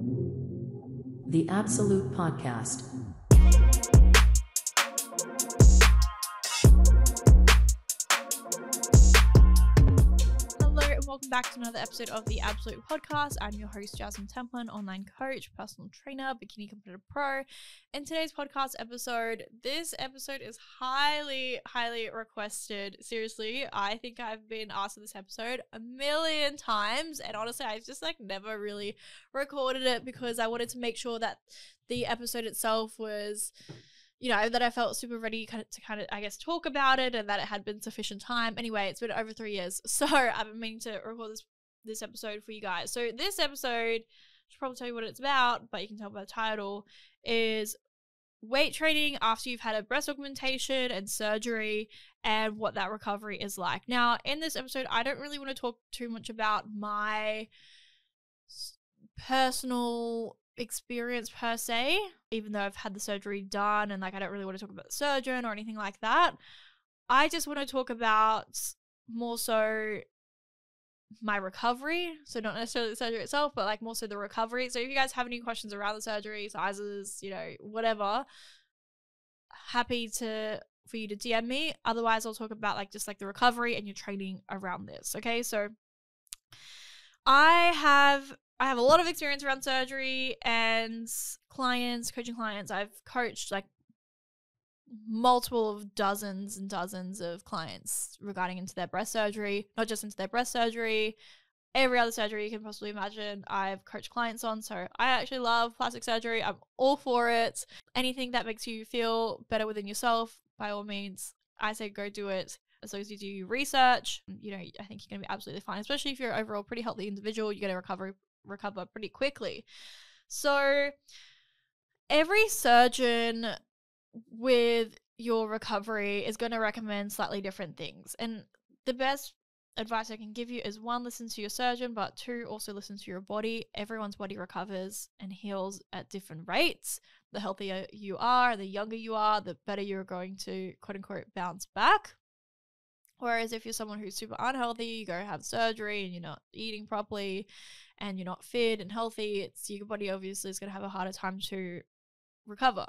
The Absolute Podcast. Hello and welcome back to another episode of The Absolute Podcast. I'm your host, Jasmine Templin, online coach, personal trainer, bikini competitive pro. In today's podcast episode, this episode is highly requested. Seriously, I think I've been asked for this episode a million times, and honestly, I've just never really recorded it because I wanted to make sure that the episode itself was, that I felt super ready to I guess, talk about it, and that it had been sufficient time. Anyway, it's been over 3 years, so I've been meaning to record this episode for you guys. So this episode, I should probably tell you what it's about, but you can tell by the title, is weight training after you've had a breast augmentation and surgery and what that recovery is like. Now, in this episode, I don't really want to talk too much about my personal experience per se, even though I've had the surgery done and I don't really want to talk about the surgeon or anything like that. I just want to talk about more so my recovery, so not necessarily the surgery itself, but more so the recovery. So if you guys have any questions around the surgery, sizes, whatever, happy for you to DM me. Otherwise, I'll talk about just the recovery and your training around this. Okay, so I have a lot of experience around surgery and coaching clients. I've coached multiple of dozens and dozens of clients regarding into their breast surgery, not just into their breast surgery, every other surgery you can possibly imagine. I've coached clients on, so I actually love plastic surgery. I'm all for it. Anything that makes you feel better within yourself, by all means, I say go do it. As long as you do your research, I think you're going to be absolutely fine, especially if you're overall pretty healthy individual. You're going to recover pretty quickly. So every surgeon with your recovery is going to recommend slightly different things. And the best advice I can give you is, 1, listen to your surgeon, but 2, also listen to your body. Everyone's body recovers and heals at different rates. The healthier you are, the younger you are, the better you're going to, quote unquote, bounce back. Whereas if you're someone who's super unhealthy, you go have surgery and you're not eating properly and you're not fit and healthy, your body obviously is going to have a harder time to recover.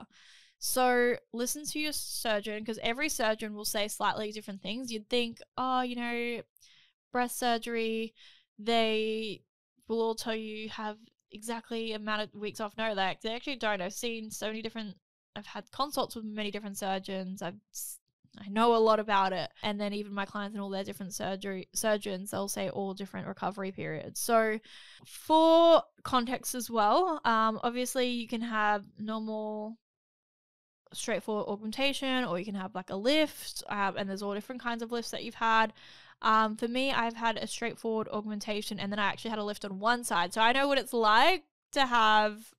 So listen to your surgeon, because every surgeon will say slightly different things. You'd think, breast surgery, they will all tell you have exactly amount of weeks off. No, they actually don't. I've had consults with many different surgeons. I know a lot about it. And then even my clients and all their different surgeons, they'll say all different recovery periods. So for context as well, obviously you can have normal straightforward augmentation, or you can have a lift, and there's all different kinds of lifts that you've had. For me, I've had a straightforward augmentation, and then I actually had a lift on one side. So I know what it's like to have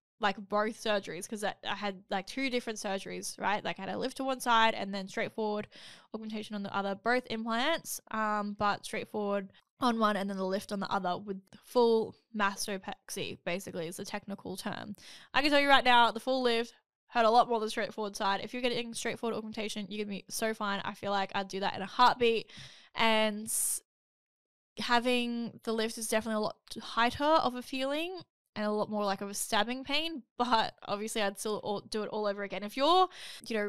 both surgeries, because I had 2 different surgeries, right? I had a lift to one side and then straightforward augmentation on the other, both implants, but straightforward on one and then the lift on the other with full mastopexy, basically is the technical term. I can tell you right now, the full lift hurt a lot more than the straightforward side. If you're getting straightforward augmentation, you're going to be so fine. I feel like I'd do that in a heartbeat. And having the lift is definitely a lot heighter of a feeling and a lot more of a stabbing pain, but obviously I'd still do it all over again. If you're,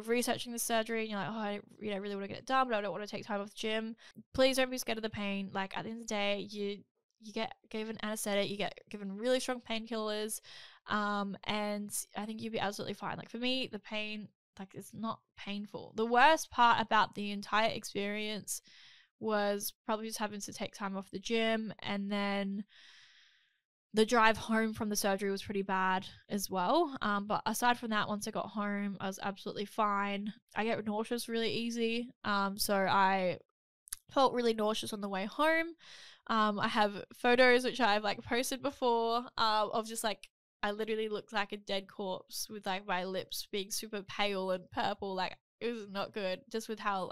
researching the surgery and you're like, oh, I really want to get it done, but I don't want to take time off the gym, please don't be scared of the pain. At the end of the day, you get given anesthetic, you get given really strong painkillers, and I think you'd be absolutely fine. For me, the pain, it's not painful. The worst part about the entire experience was probably just having to take time off the gym, and then the drive home from the surgery was pretty bad as well. But aside from that, once I got home, I was absolutely fine. I get nauseous really easy. So I felt really nauseous on the way home. I have photos which I've posted before, of just I literally looked like a dead corpse with my lips being super pale and purple. It was not good, just with how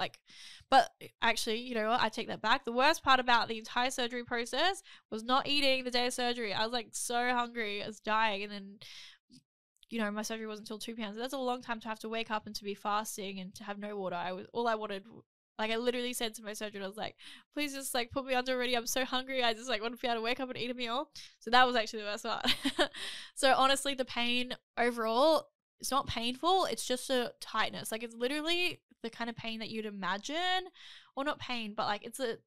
but actually, you know what, I take that back. The worst part about the entire surgery process was not eating the day of surgery. I was so hungry, I was dying, and then my surgery wasn't until 2 p.m. So that's a long time to have to wake up and to be fasting and to have no water. All I wanted Like, I literally said to my surgeon, I was like, please just like put me under already. I'm so hungry. I just like want to be able to wake up and eat a meal. So that was actually the best part. So honestly, the pain overall, it's not painful. It's just a tightness. Like, it's literally the kind of pain that you'd imagine, or not pain, but like it's a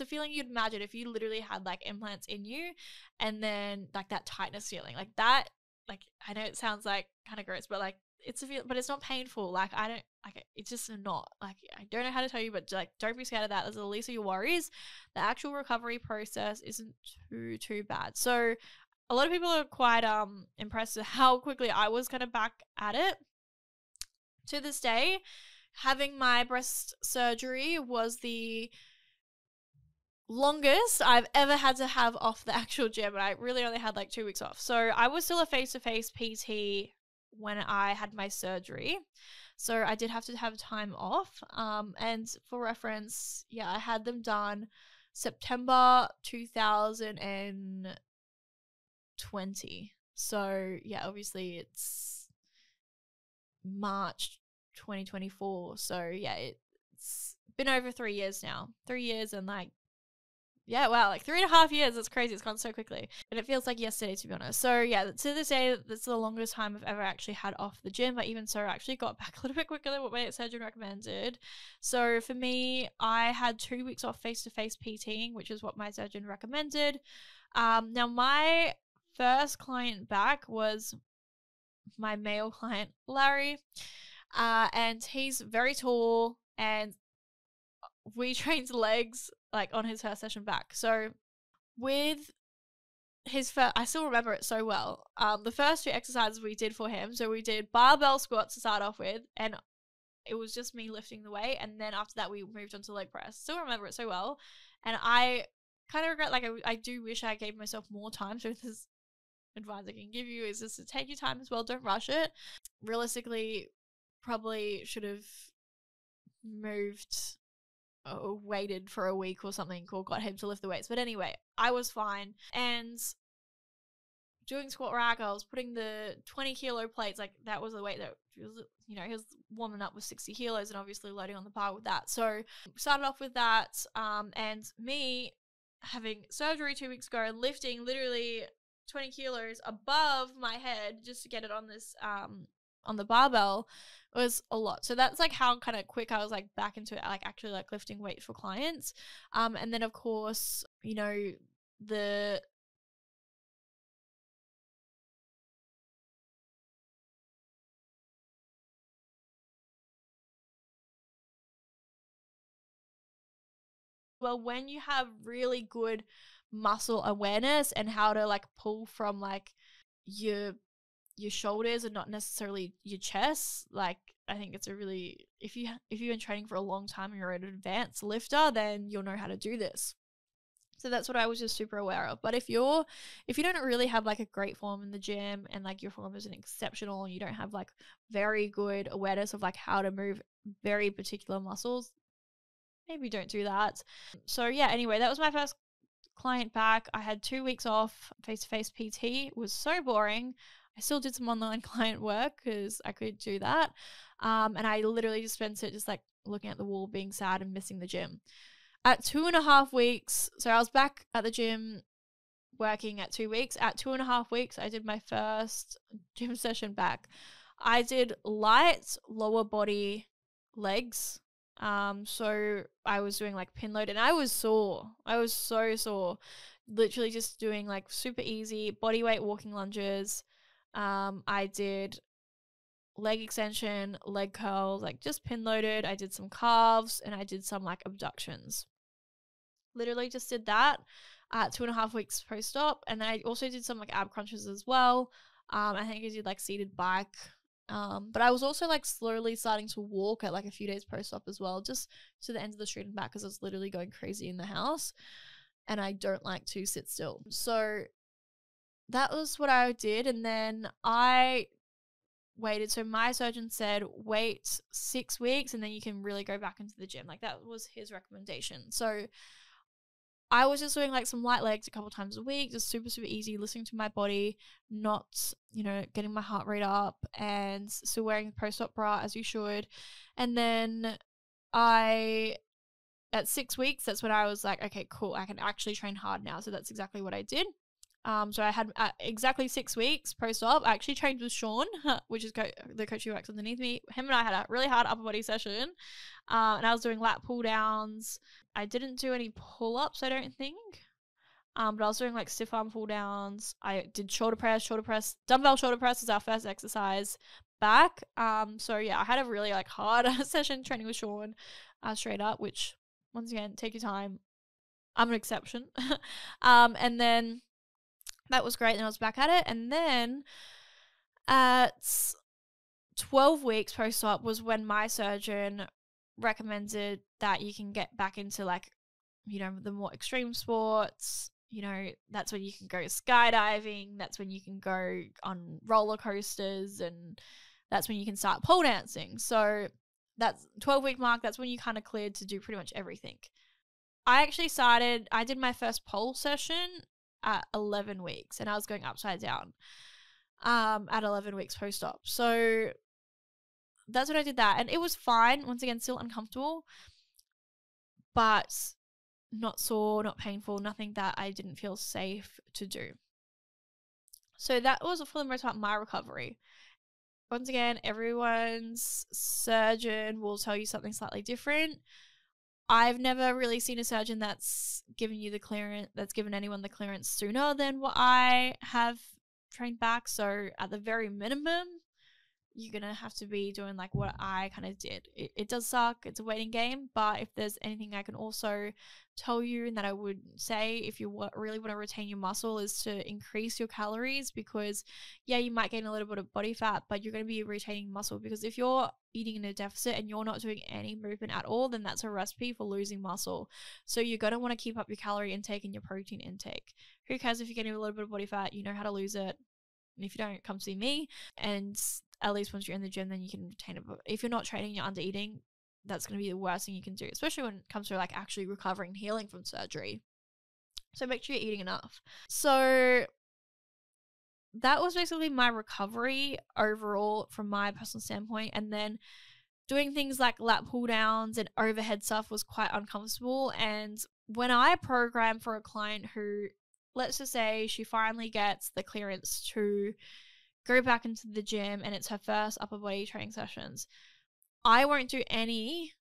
feeling you'd imagine if you literally had like implants in you, and then like that tightness feeling like that. Like, I know it sounds like kind of gross, but like it's a feel, but it's not painful. Like, I don't like it's just not like, I don't know how to tell you, but like don't be scared of that. That's the least of your worries. The actual recovery process isn't too bad. So a lot of people are quite impressed with how quickly I was kind of back at it. To this day, having my breast surgery was the longest I've ever had to have off the actual gym, and I really only had like 2 weeks off. So I was still a face-to-face PT when I had my surgery, so I did have to have time off. And for reference, yeah, I had them done September 2020. So yeah, obviously it's March 2024. So yeah, it's been over 3 years now. 3 years and like, yeah, wow, like 3.5 years. It's crazy. It's gone so quickly. And it feels like yesterday, to be honest. So yeah, to this day, that's the longest time I've ever actually had off the gym. But even so, I actually got back a little bit quicker than what my surgeon recommended. So for me, I had 2 weeks off face-to-face PTing, which is what my surgeon recommended. Now my first client back was my male client, Larry. And he's very tall, and we trained legs like on his first session back. So with his first, I still remember it so well. The first 2 exercises we did for him, so we did barbell squats to start off with, and it was just me lifting the weight, and then after that we moved on to leg press. Still remember it so well, and I kind of regret, like I do wish I gave myself more time. So this advice I can give you is just to take your time as well. Don't rush it. Realistically, probably should have moved, waited for a week or something, or got him to lift the weights. But anyway, I was fine. And doing squat rack, I was putting the 20 kilo plates, like that was the weight that was, he was warming up with 60 kilos and obviously loading on the bar with that. So started off with that, and me having surgery 2 weeks ago and lifting literally 20 kilos above my head just to get it on this on the barbell was a lot. So that's like how kind of quick I was like back into it, like actually like lifting weight for clients. And then of course, the well, when you have really good muscle awareness and how to like pull from like your shoulders and not necessarily your chest, like I think it's a really, if you've been training for a long time and you're an advanced lifter, then you'll know how to do this. So that's what I was just super aware of. But if you don't really have like a great form in the gym, and like your form isn't exceptional, and you don't have like very good awareness of like how to move very particular muscles, maybe don't do that. So yeah, anyway, that was my first client back. I had 2 weeks off face-to-face PT. It was so boring. I still did some online client work because I could do that. And I literally just spent it just like looking at the wall, being sad and missing the gym. At 2.5 weeks, so I was back at the gym working at 2 weeks. At 2.5 weeks, I did my first gym session back. I did light lower body legs. So I was doing like pin load, and I was sore. I was so sore. Literally just doing like super easy body weight walking lunges. I did leg extension, leg curls, like just pin loaded. I did some calves, and I did some like abductions. Literally just did that at 2.5 weeks post-op. And I also did some like ab crunches as well. I think I did like seated bike. But I was also like slowly starting to walk at like a few days post-op as well, just to the end of the street and back, because I was literally going crazy in the house and I don't like to sit still. So that was what I did. And then I waited. So my surgeon said, wait 6 weeks and then you can really go back into the gym. Like that was his recommendation. So I was just doing like some light legs a couple times a week, just super, super easy, listening to my body, not, getting my heart rate up, and still wearing the post-op bra as you should. And then I at 6 weeks, that's when I was like, okay, cool, I can actually train hard now. So that's exactly what I did. So I had exactly 6 weeks post-op. I actually trained with Sean, which is the coach who works underneath me. Him and I had a really hard upper body session, and I was doing lat pull downs. I didn't do any pull-ups, I don't think. But I was doing like stiff arm pull downs. I did shoulder press, dumbbell shoulder press is our first exercise back. So yeah, I had a really like hard session training with Sean, straight up, which once again, take your time. I'm an exception. And then that was great. Then I was back at it. And then at 12 weeks post-op was when my surgeon recommended that you can get back into like, you know, the more extreme sports. You know, that's when you can go skydiving. That's when you can go on roller coasters, and that's when you can start pole dancing. So that's 12-week mark. That's when you kind of cleared to do pretty much everything. I did my first pole session at 11 weeks, and I was going upside down at 11 weeks post-op. So that's when I did that, and it was fine. Once again, still uncomfortable, but not sore, not painful, nothing that I didn't feel safe to do. So that was, for the most part, my recovery. Once again, everyone's surgeon will tell you something slightly different. I've never really seen a surgeon that's given anyone the clearance sooner than what I have trained back. So at the very minimum, you're going to have to be doing like what I kind of did. It does suck. It's a waiting game. But if there's anything I can also tell you and that I would say if you really want to retain your muscle is to increase your calories, because yeah, you might gain a little bit of body fat, but you're going to be retaining muscle, because if you're eating in a deficit and you're not doing any movement at all, then that's a recipe for losing muscle. So you're going to want to keep up your calorie intake and your protein intake. Who cares if you're getting a little bit of body fat? You know how to lose it. And if you don't, come see me. And at least once you're in the gym, then you can retain it. But if you're not training, you're under eating, that's going to be the worst thing you can do, especially when it comes to like actually recovering and healing from surgery. So make sure you're eating enough. So that was basically my recovery overall from my personal standpoint. And then doing things like lat pull downs and overhead stuff was quite uncomfortable. And when I program for a client who, let's just say she finally gets the clearance to go back into the gym and it's her first upper body training sessions, I won't do any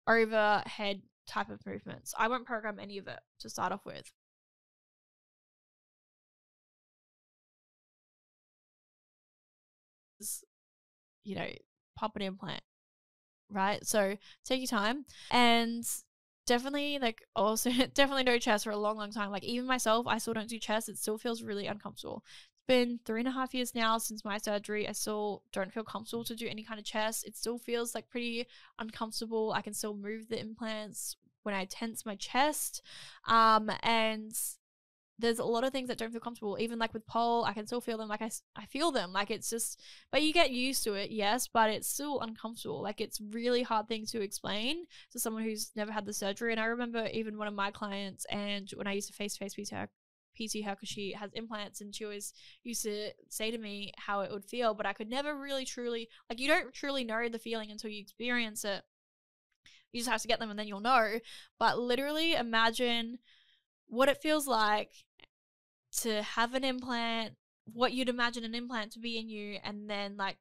overhead type of movements. I won't program any of it to start off with. You know, pop an implant, right? So take your time, and definitely like also definitely no chest for a long, long time. Like even myself, I still don't do chest. It still feels really uncomfortable. Been 3.5 years now since my surgery. I still don't feel comfortable to do any kind of chest. It still feels like pretty uncomfortable. I can still move the implants when I tense my chest, and there's a lot of things that don't feel comfortable. Even like with pole, I can still feel them. Like I feel them. Like it's just, but you get used to it, yes, but it's still uncomfortable. Like it's really hard thing to explain to someone who's never had the surgery. And I remember even one of my clients, and when I used to face-to-face PT her, because she has implants, and she always used to say to me how it would feel, but I could never really truly, like you don't truly know the feeling until you experience it. You just have to get them and then you'll know. But literally imagine what it feels like to have an implant, what you'd imagine an implant to be in you, and then like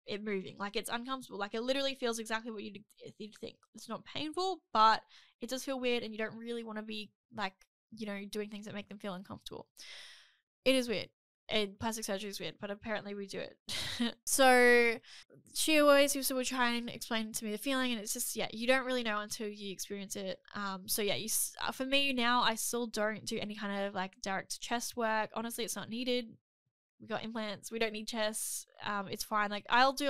it moving. Like it's uncomfortable. Like it literally feels exactly what you'd think. It's not painful, but it does feel weird, and you don't really want to be like, you know, doing things that make them feel uncomfortable. It is weird. And plastic surgery is weird, but apparently we do it. So she always used to try and explain to me the feeling, and it's just, yeah, you don't really know until you experience it. So yeah, for me now, I still don't do any kind of like direct chest work. Honestly, it's not needed. We got implants. We don't need chests. It's fine. Like I'll do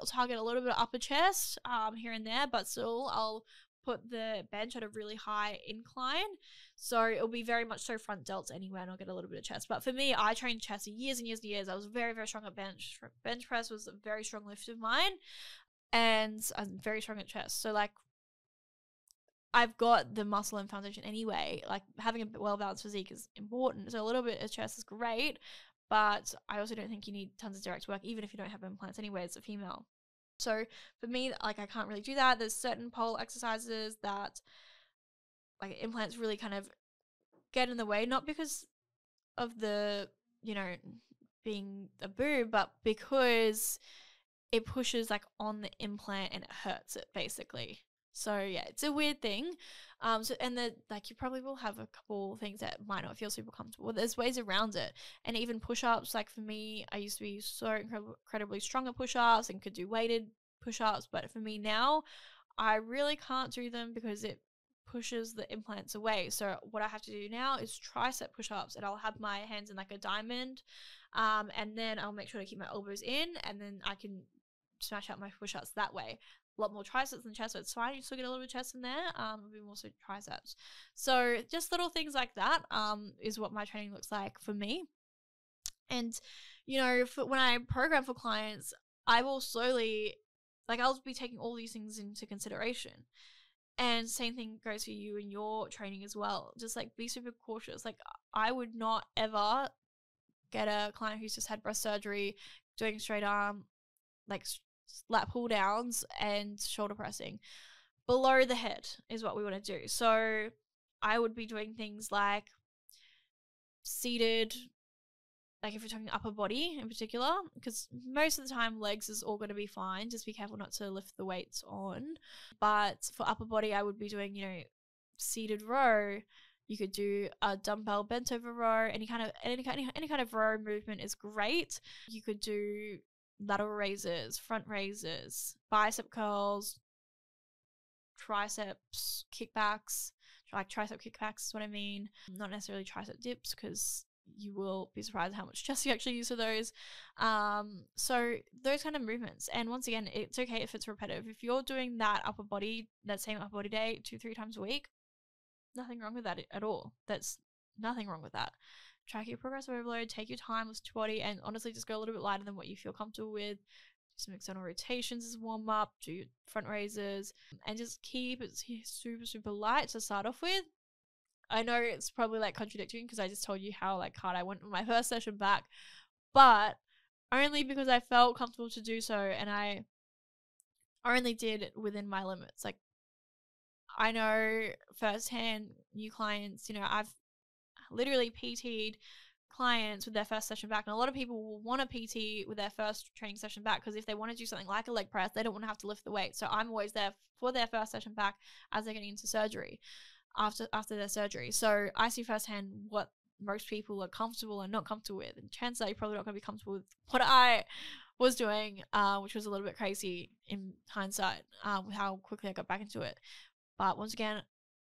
target a little bit of upper chest here and there, but still I'll put the bench at a really high incline, so it'll be very much so front delts anyway, and I'll get a little bit of chest. But for me, I trained chest for years and years and years. I was very, very strong at bench. Bench press was a very strong lift of mine, and I'm very strong at chest. So like I've got the muscle and foundation anyway. Like having a well-balanced physique is important, so a little bit of chest is great, but I also don't think you need tons of direct work, even if you don't have implants anyway as a female. So for me, like I can't really do that. There's certain pole exercises that like implants really kind of get in the way, not because of the, you know, being a boob, but because it pushes like on the implant and it hurts it basically. So yeah, it's a weird thing. So and the like you probably will have a couple things that might not feel super comfortable. Well, there's ways around it, and even push-ups. Like for me, I used to be so incredibly strong at push-ups and could do weighted push-ups, but for me now, I really can't do them because it pushes the implants away. So what I have to do now is tricep push-ups, and I'll have my hands in like a diamond, and then I'll make sure to keep my elbows in, and then I can smash out my push-ups that way. A lot more triceps than chest, but it's fine. You still get a little bit of chest in there. A bit more so triceps. So just little things like that is what my training looks like for me. And when I program for clients, I will slowly, like, I'll be taking all these things into consideration. And same thing goes for you in your training as well. Just like be super cautious. Like I would not ever get a client who's just had breast surgery doing straight arm, like lat pull downs and shoulder pressing. Below the head is what we want to do. So I would be doing things like seated, like if you're talking upper body in particular, because most of the time legs is all going to be fine. Just be careful not to lift the weights on. But for upper body, I would be doing, seated row. You could do a dumbbell bent over row. Any kind of row movement is great. You could do lateral raises, front raises, bicep curls, triceps kickbacks, like tricep kickbacks is what I mean. Not necessarily tricep dips, because you will be surprised how much chest you actually use for those. So those kind of movements. And once again, it's okay if it's repetitive. If you're doing that same upper body day 2-3 times a week, nothing wrong with that at all. That's nothing wrong with that. Track your progressive overload, take your time, listen to your body, and honestly just go a little bit lighter than what you feel comfortable with. Do some external rotations as warm up, do your front raises, and just keep it super, super light to start off with. I know it's probably like contradicting because I just told you how like hard I went with my first session back, but only because I felt comfortable to do so, and I only did it within my limits. Like I know firsthand new clients, I've literally PT'd clients with their first session back, and a lot of people will want to PT with their first training session back because if they want to do something like a leg press, they don't want to have to lift the weight. So I'm always there for their first session back as they're getting into surgery, after their surgery. So I see firsthand what most people are comfortable and not comfortable with, and chances are you're probably not going to be comfortable with what I was doing, which was a little bit crazy in hindsight, with how quickly I got back into it. But once again,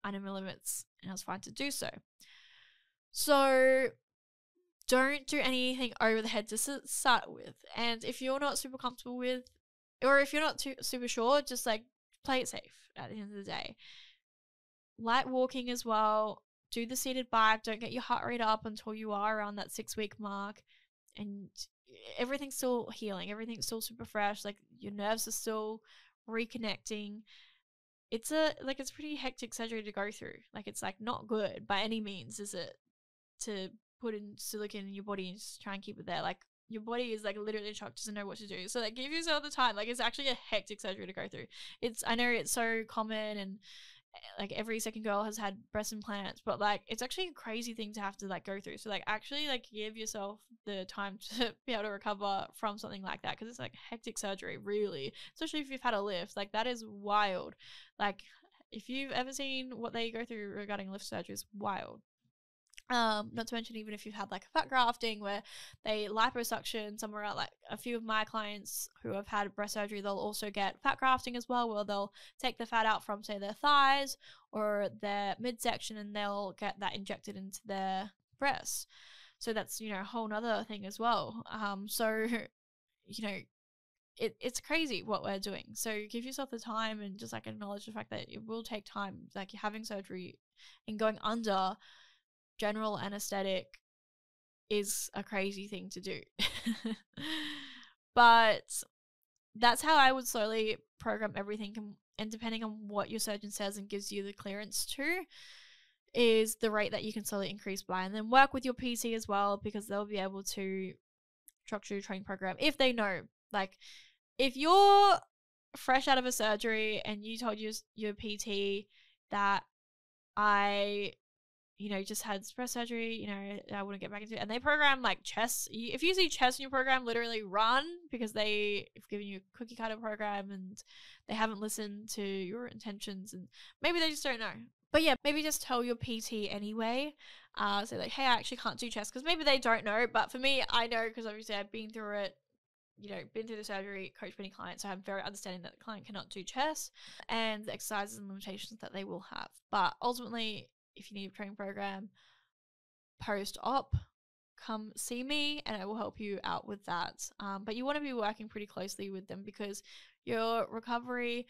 I know my limits, and I was fine to do so. So don't do anything over the head to start with. And if you're not super comfortable with, or if you're not too super sure, just like play it safe at the end of the day. Light walking as well. Do the seated bike. Don't get your heart rate up until you are around that 6-week mark. And everything's still healing. Everything's still super fresh. Like your nerves are still reconnecting. It's pretty hectic surgery to go through. Like it's like not good by any means, is it? To put in silicone in your body and just try and keep it there. Like your body is like literally in shock, doesn't know what to do. So like give yourself the time. Like it's actually a hectic surgery to go through. I know it's so common, and like every second girl has had breast implants, but like it's actually a crazy thing to have to like go through. So like actually like give yourself the time to be able to recover from something like that, because it's like hectic surgery, really, especially if you've had a lift. Like that is wild. Like if you've ever seen what they go through regarding lift surgery, is wild. Not to mention even if you've had like a fat grafting where they liposuction somewhere out. Like a few of my clients who have had breast surgery, they'll also get fat grafting as well, where they'll take the fat out from say their thighs or their midsection, and they'll get that injected into their breasts. So that's a whole nother thing as well. So it's crazy what we're doing. So give yourself the time and just like acknowledge the fact that it will take time. Like you're having surgery and going under general anesthetic is a crazy thing to do. But that's how I would slowly program everything, and depending on what your surgeon says and gives you the clearance to, is the rate that you can slowly increase by. And then work with your PT as well, because they'll be able to structure your training program if they know. Like if you're fresh out of a surgery and you told your PT that I, just had breast surgery, I want to get back into it. And they program like chess. If you see chess in your program, literally run, because they've given you a cookie cutter program and they haven't listened to your intentions, and maybe they just don't know. But yeah, maybe just tell your PT anyway. Say like, hey, I actually can't do chess, because maybe they don't know. But for me, I know, because obviously I've been through it, been through the surgery, coached many clients, so I'm very understanding that the client cannot do chess and the exercises and limitations that they will have. But ultimately, if you need a training program post-op, come see me and I will help you out with that. But you want to be working pretty closely with them, because your recovery,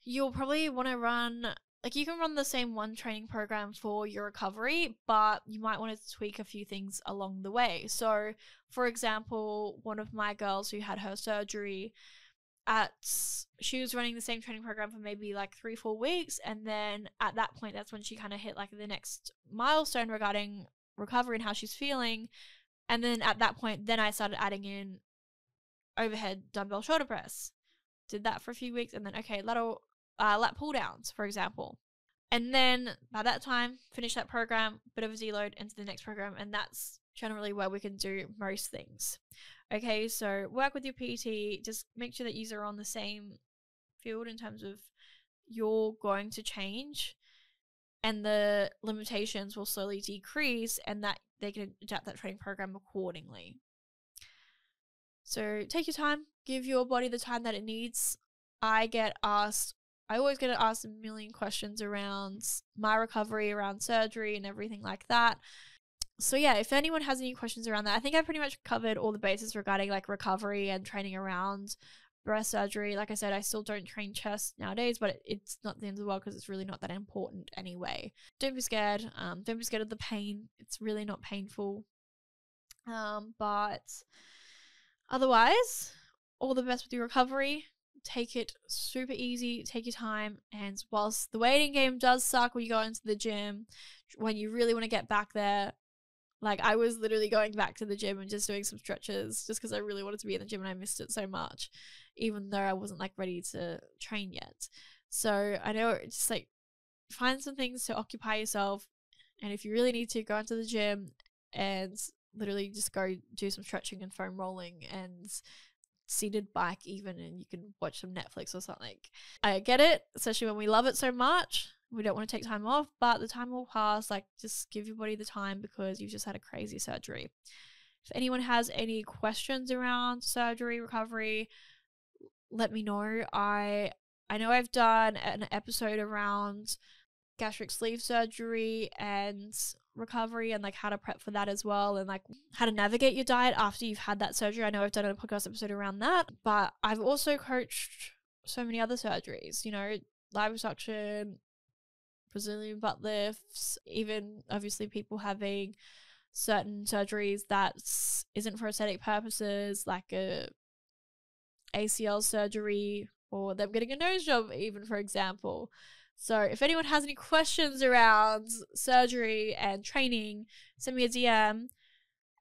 you'll probably want to run, like, you can run the same one training program for your recovery, but you might want to tweak a few things along the way. So, for example, one of my girls who had her surgery, she was running the same training program for maybe like 3-4 weeks, and then at that point, that's when she kind of hit like the next milestone regarding recovery and how she's feeling. And then at that point, then I started adding in overhead dumbbell shoulder press. Did that for a few weeks, and then okay, lat pull downs, for example. And then by that time, finish that program, bit of a deload into the next program, and that's generally where we can do most things. Okay, so work with your PT, just make sure that you are on the same field in terms of you're going to change and the limitations will slowly decrease, and that they can adapt that training program accordingly. So take your time, give your body the time that it needs. I always get asked a million questions around my recovery, around surgery and everything like that. So yeah, if anyone has any questions around that, I think I pretty much covered all the bases regarding like recovery and training around breast surgery. Like I said, I still don't train chest nowadays, but it's not the end of the world, because it's really not that important anyway. Don't be scared. Don't be scared of the pain. It's really not painful. But otherwise, all the best with your recovery. Take it super easy, take your time, and whilst the waiting game does suck when you go into the gym, when you really want to get back there, like I was literally going back to the gym and just doing some stretches just because I really wanted to be in the gym and I missed it so much, even though I wasn't like ready to train yet. So I know, just like find some things to occupy yourself, and if you really need to, go into the gym and literally just go do some stretching and foam rolling and seated bike even, and you can watch some Netflix or something. I get it, especially when we love it so much. We don't want to take time off, but the time will pass. Like, just give your body the time, because you've just had a crazy surgery. If anyone has any questions around surgery, recovery, let me know. I know I've done an episode around gastric sleeve surgery and recovery, and like how to prep for that as well, and like how to navigate your diet after you've had that surgery. I know I've done a podcast episode around that, but I've also coached so many other surgeries, liposuction, Brazilian butt lifts, even obviously people having certain surgeries that isn't for aesthetic purposes, like a ACL surgery, or them getting a nose job even, for example. So if anyone has any questions around surgery and training, send me a DM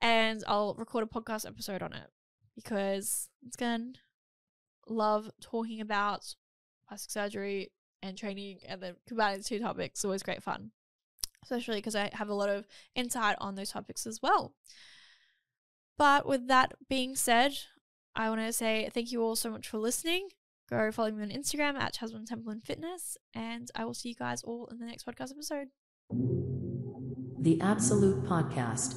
and I'll record a podcast episode on it, because again, love talking about plastic surgery and training, and then combining the two topics is always great fun, especially because I have a lot of insight on those topics as well. But with that being said, I want to say thank you all so much for listening. Go follow me on Instagram at Chaswin Temple and Fitness, and I will see you guys all in the next podcast episode. The Absolute Podcast.